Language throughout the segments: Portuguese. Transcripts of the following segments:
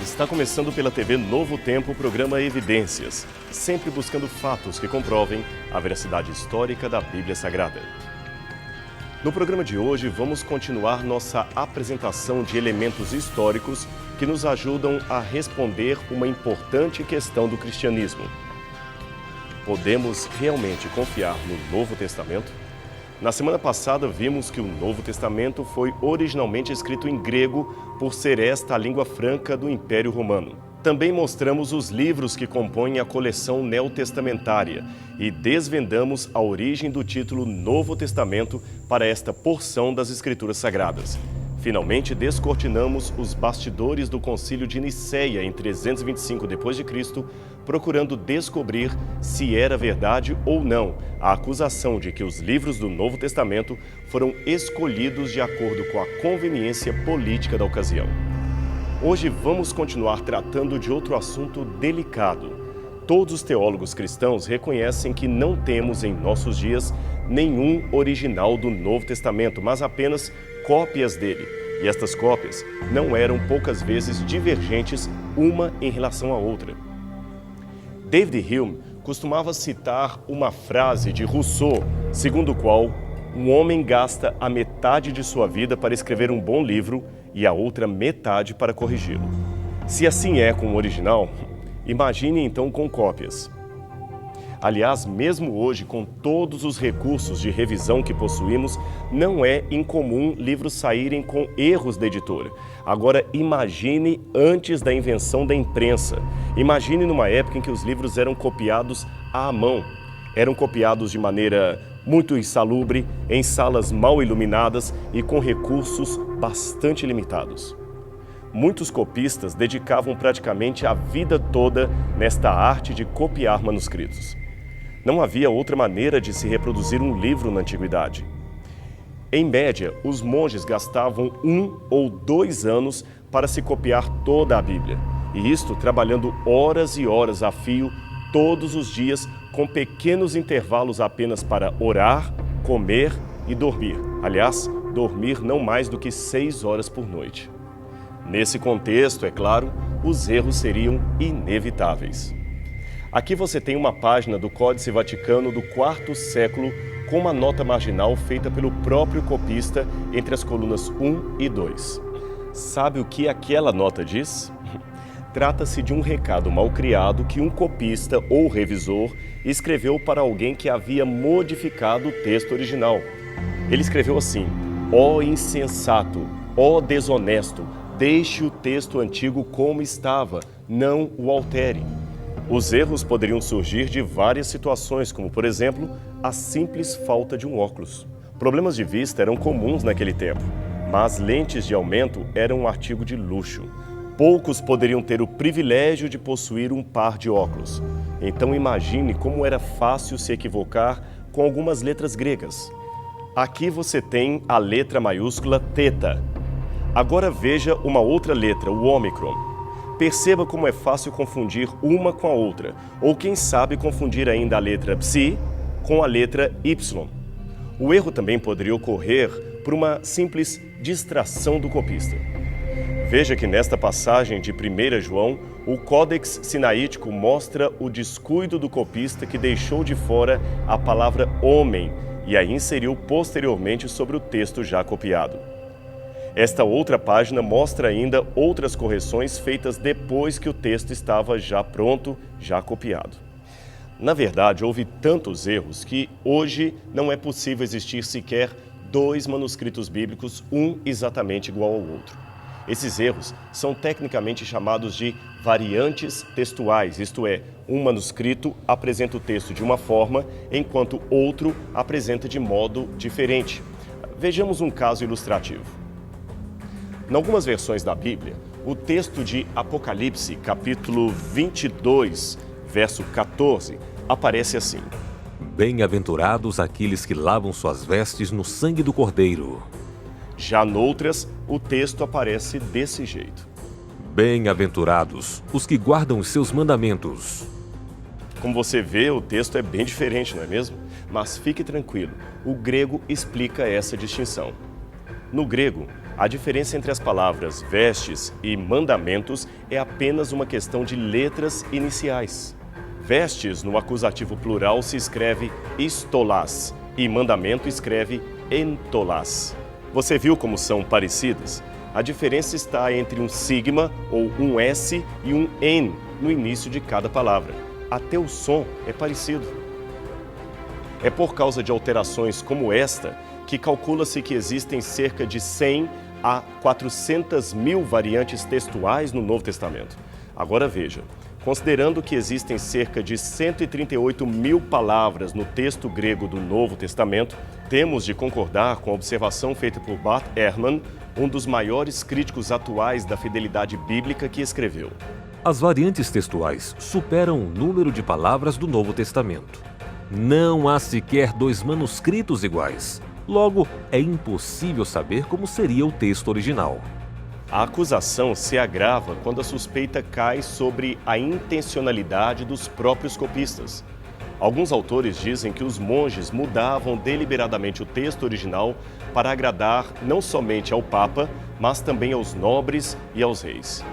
Está começando pela TV Novo Tempo o programa Evidências, sempre buscando fatos que comprovem a veracidade histórica da Bíblia Sagrada. No programa de hoje, vamos continuar nossa apresentação de elementos históricos que nos ajudam a responder uma importante questão do cristianismo. Podemos realmente confiar no Novo Testamento? Na semana passada, vimos que o Novo Testamento foi originalmente escrito em grego por ser esta a língua franca do Império Romano. Também mostramos os livros que compõem a coleção neotestamentária e desvendamos a origem do título Novo Testamento para esta porção das Escrituras Sagradas. Finalmente, descortinamos os bastidores do Concílio de Nicéia em 325 d.C., procurando descobrir se era verdade ou não a acusação de que os livros do Novo Testamento foram escolhidos de acordo com a conveniência política da ocasião. Hoje vamos continuar tratando de outro assunto delicado. Todos os teólogos cristãos reconhecem que não temos em nossos dias nenhum original do Novo Testamento, mas apenas cópias dele. E estas cópias não eram poucas vezes divergentes uma em relação à outra. David Hume costumava citar uma frase de Rousseau, segundo a qual um homem gasta a metade de sua vida para escrever um bom livro e a outra metade para corrigi-lo. Se assim é com o original, imagine então com cópias. Aliás, mesmo hoje, com todos os recursos de revisão que possuímos, não é incomum livros saírem com erros da editora. Agora, imagine antes da invenção da imprensa. Imagine numa época em que os livros eram copiados à mão. Eram copiados de maneira muito insalubre, em salas mal iluminadas e com recursos bastante limitados. Muitos copistas dedicavam praticamente a vida toda nesta arte de copiar manuscritos. Não havia outra maneira de se reproduzir um livro na antiguidade. Em média, os monges gastavam 1 ou 2 anos para se copiar toda a Bíblia, e isto trabalhando horas e horas a fio, todos os dias, com pequenos intervalos apenas para orar, comer e dormir. Aliás, dormir não mais do que 6 horas por noite. Nesse contexto, é claro, os erros seriam inevitáveis. Aqui você tem uma página do Códice Vaticano do IV século com uma nota marginal feita pelo próprio copista entre as colunas 1 e 2. Sabe o que aquela nota diz? Trata-se de um recado mal criado que um copista ou revisor escreveu para alguém que havia modificado o texto original. Ele escreveu assim: ó insensato, ó desonesto, deixe o texto antigo como estava, não o altere. Os erros poderiam surgir de várias situações, como, por exemplo, a simples falta de um óculos. Problemas de vista eram comuns naquele tempo, mas lentes de aumento eram um artigo de luxo. Poucos poderiam ter o privilégio de possuir um par de óculos. Então imagine como era fácil se equivocar com algumas letras gregas. Aqui você tem a letra maiúscula θ. Agora veja uma outra letra, o ômicron. Perceba como é fácil confundir uma com a outra, ou quem sabe confundir ainda a letra psi com a letra y. O erro também poderia ocorrer por uma simples distração do copista. Veja que nesta passagem de 1 João, o Códex Sinaítico mostra o descuido do copista que deixou de fora a palavra homem e a inseriu posteriormente sobre o texto já copiado. Esta outra página mostra ainda outras correções feitas depois que o texto estava já pronto, já copiado. Na verdade, houve tantos erros que hoje não é possível existir sequer 2 manuscritos bíblicos, um exatamente igual ao outro. Esses erros são tecnicamente chamados de variantes textuais, isto é, um manuscrito apresenta o texto de uma forma, enquanto outro apresenta de modo diferente. Vejamos um caso ilustrativo. Em algumas versões da Bíblia, o texto de Apocalipse, capítulo 22, verso 14, aparece assim: Bem-aventurados aqueles que lavam suas vestes no sangue do Cordeiro. Já noutras, o texto aparece desse jeito: Bem-aventurados os que guardam os seus mandamentos. Como você vê, o texto é bem diferente, não é mesmo? Mas fique tranquilo, o grego explica essa distinção. No grego, A diferença entre as palavras vestes e mandamentos é apenas uma questão de letras iniciais. Vestes, no acusativo plural, se escreve estolás e mandamento escreve entolás. Você viu como são parecidas? A diferença está entre um sigma ou um S e um N no início de cada palavra. Até o som é parecido. É por causa de alterações como esta que calcula-se que existem cerca de 100 a 400 mil variantes textuais no Novo Testamento. Agora veja, considerando que existem cerca de 138 mil palavras no texto grego do Novo Testamento, temos de concordar com a observação feita por Bart Ehrman, um dos maiores críticos atuais da fidelidade bíblica que escreveu: as variantes textuais superam o número de palavras do Novo Testamento. Não há sequer 2 manuscritos iguais. Logo, é impossível saber como seria o texto original. A acusação se agrava quando a suspeita cai sobre a intencionalidade dos próprios copistas. Alguns autores dizem que os monges mudavam deliberadamente o texto original para agradar não somente ao Papa, mas também aos nobres e aos reis.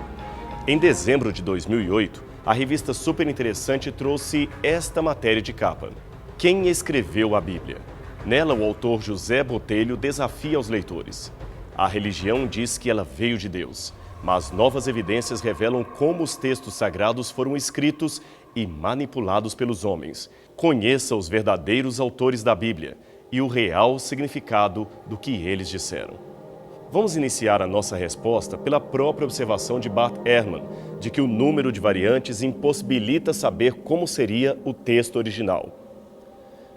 Em dezembro de 2008, a revista Super Interessante trouxe esta matéria de capa: Quem escreveu a Bíblia? Nela, o autor José Botelho desafia os leitores. A religião diz que ela veio de Deus, mas novas evidências revelam como os textos sagrados foram escritos e manipulados pelos homens. Conheça os verdadeiros autores da Bíblia e o real significado do que eles disseram. Vamos iniciar a nossa resposta pela própria observação de Bart Ehrman, de que o número de variantes impossibilita saber como seria o texto original.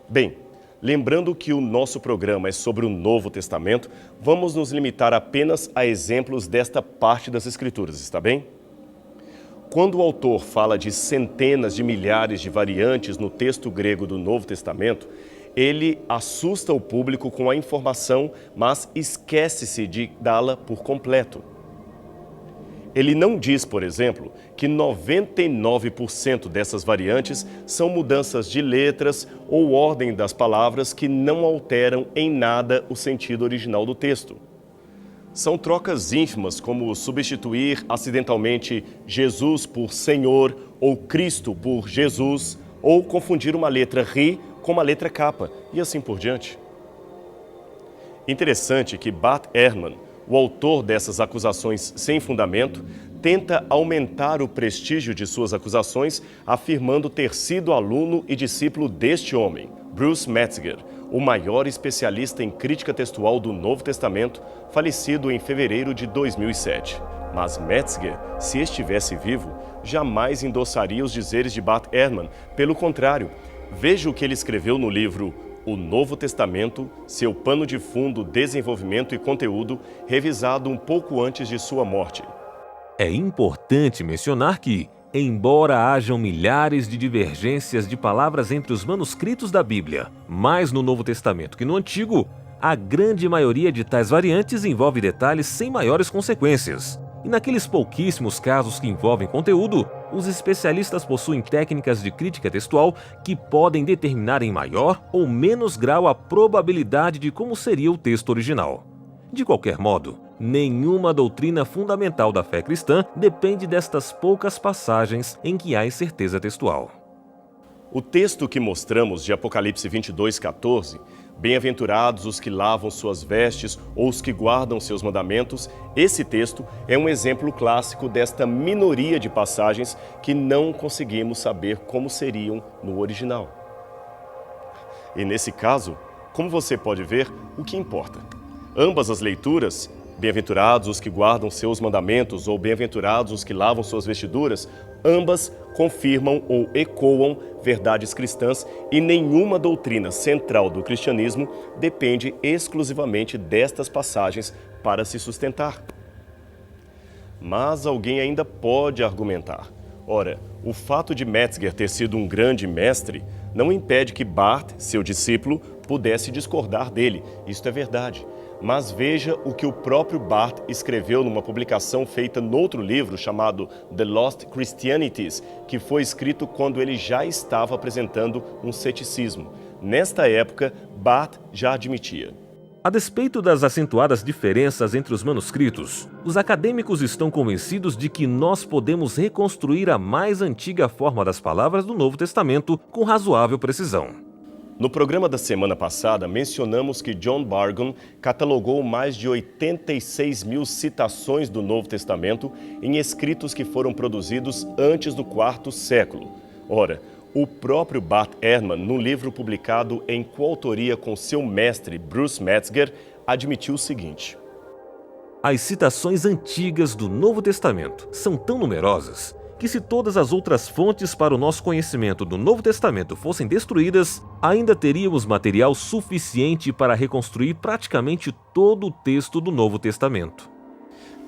Bem, lembrando que o nosso programa é sobre o Novo Testamento, vamos nos limitar apenas a exemplos desta parte das Escrituras, está bem? Quando o autor fala de centenas de milhares de variantes no texto grego do Novo Testamento, ele assusta o público com a informação, mas esquece-se de dá-la por completo. Ele não diz, por exemplo, que 99% dessas variantes são mudanças de letras ou ordem das palavras que não alteram em nada o sentido original do texto. São trocas ínfimas, como substituir acidentalmente Jesus por Senhor ou Cristo por Jesus, ou confundir uma letra Ri com uma letra K, e assim por diante. Interessante que Bart Ehrman, o autor dessas acusações sem fundamento, tenta aumentar o prestígio de suas acusações, afirmando ter sido aluno e discípulo deste homem, Bruce Metzger, o maior especialista em crítica textual do Novo Testamento, falecido em fevereiro de 2007. Mas Metzger, se estivesse vivo, jamais endossaria os dizeres de Bart Ehrman. Pelo contrário, veja o que ele escreveu no livro O Novo Testamento, seu pano de fundo, desenvolvimento e conteúdo, revisado um pouco antes de sua morte. É importante mencionar que, embora hajam milhares de divergências de palavras entre os manuscritos da Bíblia, mais no Novo Testamento que no Antigo, a grande maioria de tais variantes envolve detalhes sem maiores consequências. E naqueles pouquíssimos casos que envolvem conteúdo, os especialistas possuem técnicas de crítica textual que podem determinar em maior ou menos grau a probabilidade de como seria o texto original. De qualquer modo, nenhuma doutrina fundamental da fé cristã depende destas poucas passagens em que há incerteza textual. O texto que mostramos de Apocalipse 22:14, bem-aventurados os que lavam suas vestes ou os que guardam seus mandamentos, esse texto é um exemplo clássico desta minoria de passagens que não conseguimos saber como seriam no original. E nesse caso, como você pode ver, o que importa? Ambas as leituras, bem-aventurados os que guardam seus mandamentos ou bem-aventurados os que lavam suas vestiduras, ambas confirmam ou ecoam verdades cristãs e nenhuma doutrina central do cristianismo depende exclusivamente destas passagens para se sustentar. Mas alguém ainda pode argumentar. Ora, o fato de Metzger ter sido um grande mestre não impede que Bart, seu discípulo, pudesse discordar dele. Isto é verdade. Mas veja o que o próprio Bart escreveu numa publicação feita noutro livro chamado The Lost Christianities, que foi escrito quando ele já estava apresentando um ceticismo. Nesta época, Bart já admitia: A despeito das acentuadas diferenças entre os manuscritos, os acadêmicos estão convencidos de que nós podemos reconstruir a mais antiga forma das palavras do Novo Testamento com razoável precisão. No programa da semana passada, mencionamos que John Bargon catalogou mais de 86 mil citações do Novo Testamento em escritos que foram produzidos antes do IV século. Ora, o próprio Bart Ehrman, num livro publicado em coautoria com seu mestre Bruce Metzger, admitiu o seguinte: as citações antigas do Novo Testamento são tão numerosas que, se todas as outras fontes para o nosso conhecimento do Novo Testamento fossem destruídas, ainda teríamos material suficiente para reconstruir praticamente todo o texto do Novo Testamento.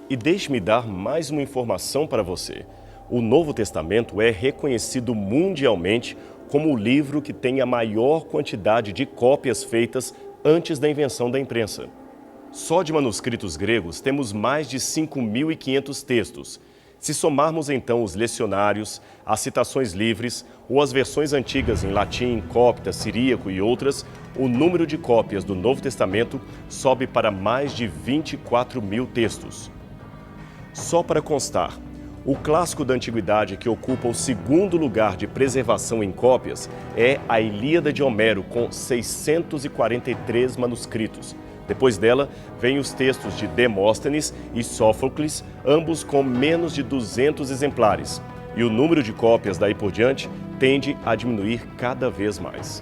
E deixe-me dar mais uma informação para você. O Novo Testamento é reconhecido mundialmente como o livro que tem a maior quantidade de cópias feitas antes da invenção da imprensa. Só de manuscritos gregos temos mais de 5.500 textos. Se somarmos então os lecionários, as citações livres ou as versões antigas em latim, copta, siríaco e outras, o número de cópias do Novo Testamento sobe para mais de 24 mil textos. Só para constar, o clássico da antiguidade que ocupa o segundo lugar de preservação em cópias é a Ilíada de Homero, com 643 manuscritos. Depois dela, vêm os textos de Demóstenes e Sófocles, ambos com menos de 200 exemplares. E o número de cópias daí por diante tende a diminuir cada vez mais.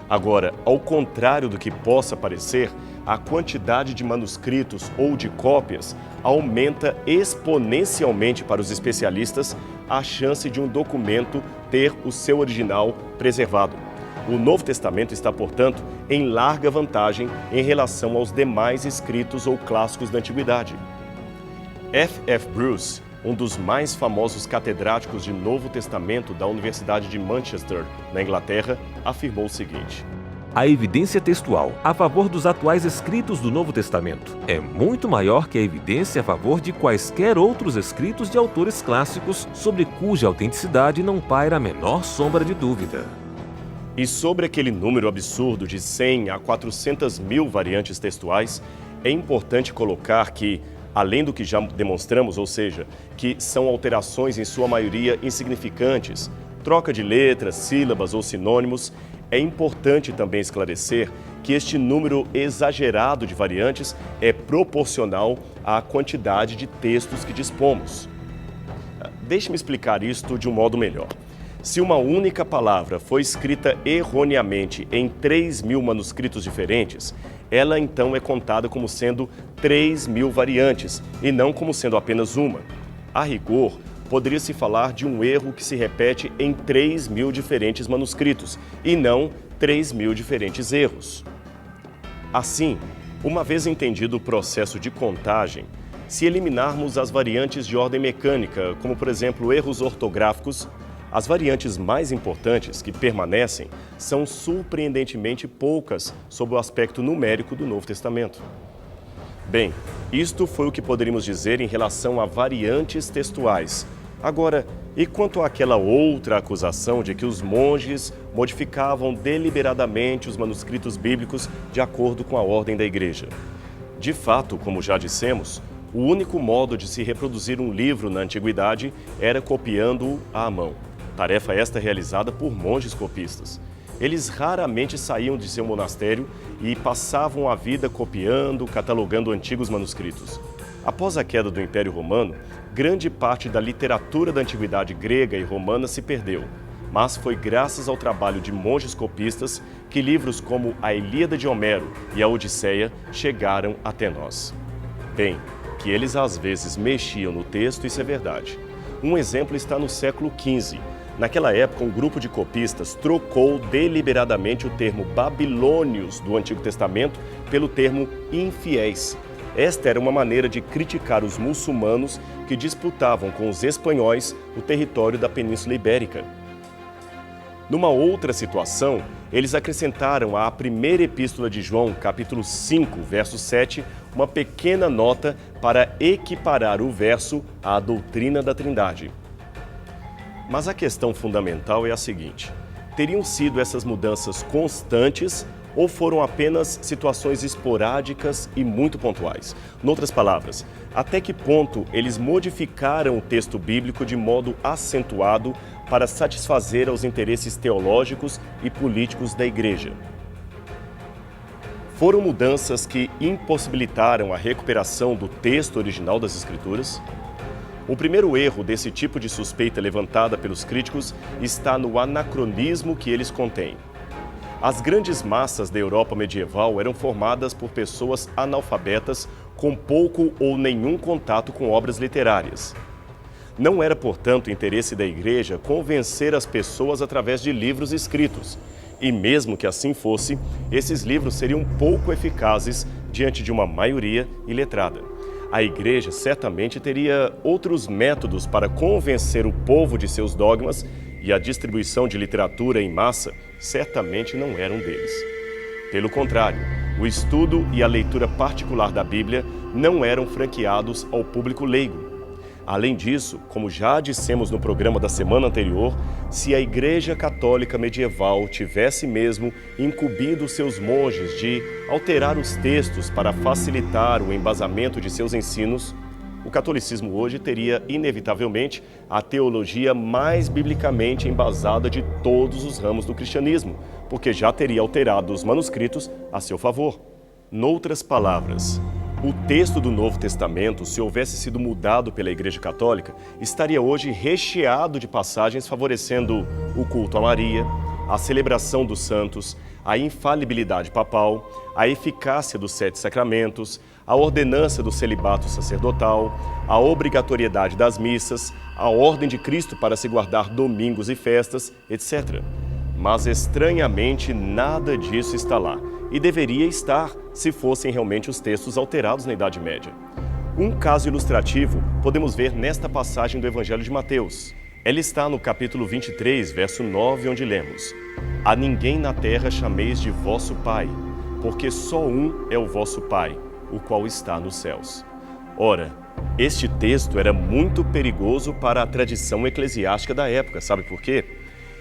Agora, ao contrário do que possa parecer, a quantidade de manuscritos ou de cópias aumenta exponencialmente para os especialistas a chance de um documento ter o seu original preservado. O Novo Testamento está, portanto, em larga vantagem em relação aos demais escritos ou clássicos da Antiguidade. F.F. Bruce, um dos mais famosos catedráticos de Novo Testamento da Universidade de Manchester, na Inglaterra, afirmou o seguinte: a evidência textual a favor dos atuais escritos do Novo Testamento é muito maior que a evidência a favor de quaisquer outros escritos de autores clássicos sobre cuja autenticidade não paira a menor sombra de dúvida. E sobre aquele número absurdo de 100 a 400 mil variantes textuais, é importante colocar que, além do que já demonstramos, ou seja, que são alterações em sua maioria insignificantes, troca de letras, sílabas ou sinônimos, é importante também esclarecer que este número exagerado de variantes é proporcional à quantidade de textos que dispomos. Deixe-me explicar isto de um modo melhor. Se uma única palavra foi escrita erroneamente em 3.000 manuscritos diferentes, ela então é contada como sendo 3.000 variantes e não como sendo apenas uma. A rigor, poderia-se falar de um erro que se repete em 3.000 diferentes manuscritos e não 3.000 diferentes erros. Assim, uma vez entendido o processo de contagem, se eliminarmos as variantes de ordem mecânica, como por exemplo erros ortográficos, as variantes mais importantes que permanecem são surpreendentemente poucas sob o aspecto numérico do Novo Testamento. Bem, isto foi o que poderíamos dizer em relação a variantes textuais. Agora, e quanto àquela outra acusação de que os monges modificavam deliberadamente os manuscritos bíblicos de acordo com a ordem da Igreja? De fato, como já dissemos, o único modo de se reproduzir um livro na antiguidade era copiando-o à mão. Tarefa esta realizada por monges copistas. Eles raramente saíam de seu monastério e passavam a vida copiando, catalogando antigos manuscritos. Após a queda do Império Romano, grande parte da literatura da antiguidade grega e romana se perdeu, mas foi graças ao trabalho de monges copistas que livros como a Ilíada de Homero e a Odisseia chegaram até nós. Bem, que eles às vezes mexiam no texto, isso é verdade. Um exemplo está no século XV. Naquela época, um grupo de copistas trocou deliberadamente o termo babilônios do Antigo Testamento pelo termo infiéis. Esta era uma maneira de criticar os muçulmanos que disputavam com os espanhóis o território da Península Ibérica. Numa outra situação, eles acrescentaram à primeira epístola de João, capítulo 5, verso 7, uma pequena nota para equiparar o verso à doutrina da Trindade. Mas a questão fundamental é a seguinte: teriam sido essas mudanças constantes ou foram apenas situações esporádicas e muito pontuais? Noutras palavras, até que ponto eles modificaram o texto bíblico de modo acentuado para satisfazer aos interesses teológicos e políticos da Igreja? Foram mudanças que impossibilitaram a recuperação do texto original das Escrituras? O primeiro erro desse tipo de suspeita levantada pelos críticos está no anacronismo que eles contêm. As grandes massas da Europa medieval eram formadas por pessoas analfabetas com pouco ou nenhum contato com obras literárias. Não era, portanto, interesse da Igreja convencer as pessoas através de livros escritos. E mesmo que assim fosse, esses livros seriam pouco eficazes diante de uma maioria iletrada. A Igreja certamente teria outros métodos para convencer o povo de seus dogmas, e a distribuição de literatura em massa certamente não era um deles. Pelo contrário, o estudo e a leitura particular da Bíblia não eram franqueados ao público leigo. Além disso, como já dissemos no programa da semana anterior, se a Igreja Católica medieval tivesse mesmo incumbido seus monges de alterar os textos para facilitar o embasamento de seus ensinos, o catolicismo hoje teria, inevitavelmente, a teologia mais biblicamente embasada de todos os ramos do cristianismo, porque já teria alterado os manuscritos a seu favor. Noutras palavras, o texto do Novo Testamento, se houvesse sido mudado pela Igreja Católica, estaria hoje recheado de passagens favorecendo o culto a Maria, a celebração dos santos, a infalibilidade papal, a eficácia dos 7 sacramentos, a ordenança do celibato sacerdotal, a obrigatoriedade das missas, a ordem de Cristo para se guardar domingos e festas, etc. Mas, estranhamente, nada disso está lá, e deveria estar se fossem realmente os textos alterados na Idade Média. Um caso ilustrativo podemos ver nesta passagem do Evangelho de Mateus. Ela está no capítulo 23, verso 9, onde lemos: A ninguém na terra chameis de vosso Pai, porque só um é o vosso Pai, o qual está nos céus. Ora, este texto era muito perigoso para a tradição eclesiástica da época, sabe por quê?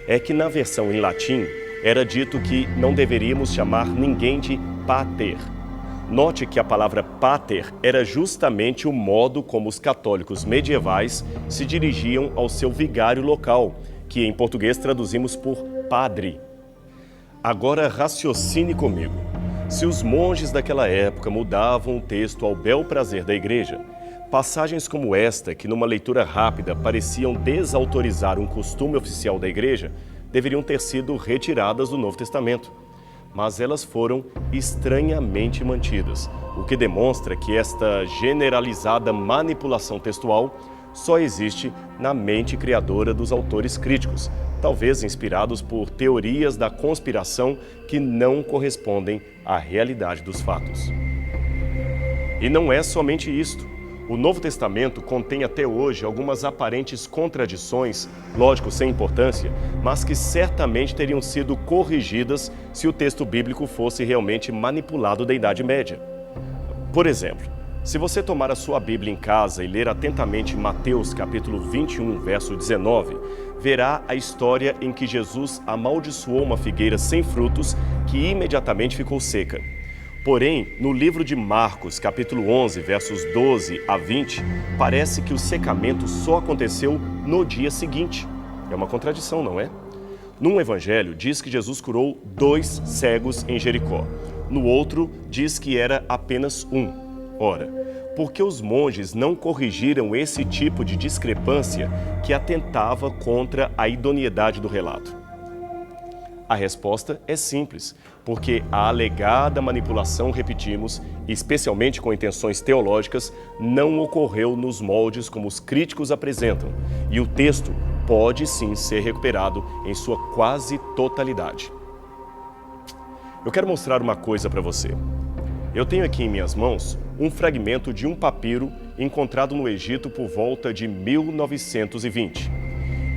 É que na versão em latim era dito que não deveríamos chamar ninguém de pater. Note que a palavra pater era justamente o modo como os católicos medievais se dirigiam ao seu vigário local, que em português traduzimos por padre. Agora raciocine comigo. Se os monges daquela época mudavam o texto ao bel prazer da Igreja, passagens como esta, que numa leitura rápida pareciam desautorizar um costume oficial da Igreja, deveriam ter sido retiradas do Novo Testamento. Mas elas foram estranhamente mantidas, o que demonstra que esta generalizada manipulação textual só existe na mente criadora dos autores críticos, talvez inspirados por teorias da conspiração que não correspondem à realidade dos fatos. E não é somente isto. O Novo Testamento contém até hoje algumas aparentes contradições, lógico, sem importância, mas que certamente teriam sido corrigidas se o texto bíblico fosse realmente manipulado da Idade Média. Por exemplo, se você tomar a sua Bíblia em casa e ler atentamente Mateus capítulo 21, verso 19, verá a história em que Jesus amaldiçoou uma figueira sem frutos que imediatamente ficou seca. Porém, no livro de Marcos, capítulo 11, versos 12 a 20, parece que o secamento só aconteceu no dia seguinte. É uma contradição, não é? Num evangelho, diz que Jesus curou 2 cegos em Jericó. No outro, diz que era apenas um. Ora, por que os monges não corrigiram esse tipo de discrepância que atentava contra a idoneidade do relato? A resposta é simples, porque a alegada manipulação, repetimos, especialmente com intenções teológicas, não ocorreu nos moldes como os críticos apresentam, e o texto pode sim ser recuperado em sua quase totalidade. Eu quero mostrar uma coisa para você. Eu tenho aqui em minhas mãos um fragmento de um papiro encontrado no Egito por volta de 1920.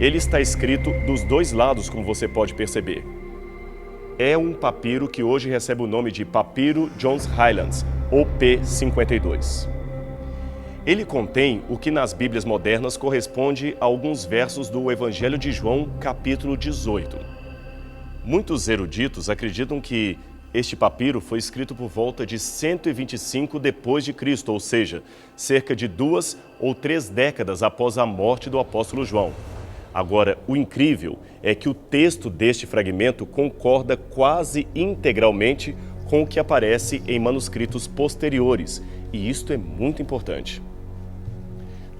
Ele está escrito dos 2 lados, como você pode perceber. É um papiro que hoje recebe o nome de Papiro Johns Highlands, ou P52. Ele contém o que nas Bíblias modernas corresponde a alguns versos do Evangelho de João, capítulo 18. Muitos eruditos acreditam que Este papiro foi escrito por volta de 125 depois de Cristo, ou seja, cerca de 2 ou 3 décadas após a morte do apóstolo João. Agora, o incrível é que o texto deste fragmento concorda quase integralmente com o que aparece em manuscritos posteriores, e isto é muito importante.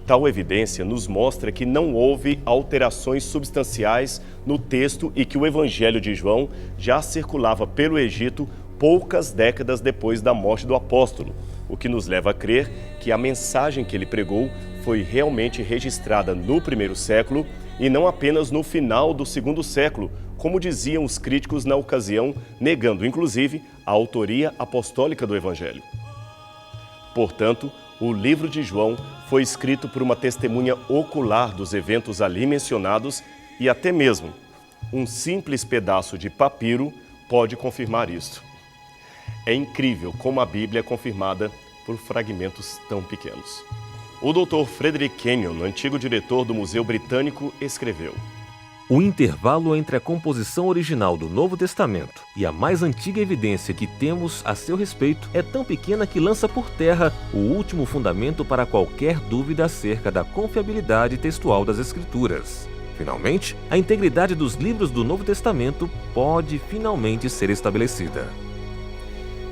Tal evidência nos mostra que não houve alterações substanciais no texto e que o Evangelho de João já circulava pelo Egito poucas décadas depois da morte do apóstolo, o que nos leva a crer que a mensagem que ele pregou foi realmente registrada no primeiro século e não apenas no final do segundo século, como diziam os críticos na ocasião, negando inclusive a autoria apostólica do Evangelho. Portanto, o livro de João foi escrito por uma testemunha ocular dos eventos ali mencionados e até mesmo um simples pedaço de papiro pode confirmar isto. É incrível como a Bíblia é confirmada por fragmentos tão pequenos. O Dr. Frederick Kenyon, antigo diretor do Museu Britânico, escreveu: o intervalo entre a composição original do Novo Testamento e a mais antiga evidência que temos a seu respeito é tão pequena que lança por terra o último fundamento para qualquer dúvida acerca da confiabilidade textual das Escrituras. Finalmente, a integridade dos livros do Novo Testamento pode finalmente ser estabelecida.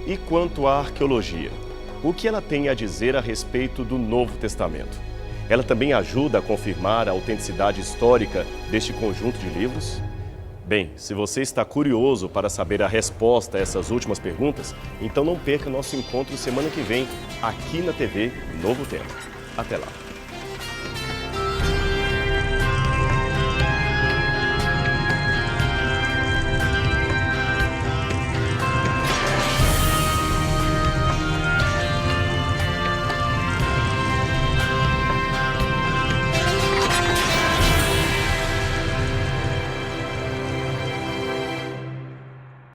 E quanto à arqueologia? O que ela tem a dizer a respeito do Novo Testamento? Ela também ajuda a confirmar a autenticidade histórica deste conjunto de livros? Bem, se você está curioso para saber a resposta a essas últimas perguntas, então não perca nosso encontro semana que vem, aqui na TV Novo Tempo. Até lá!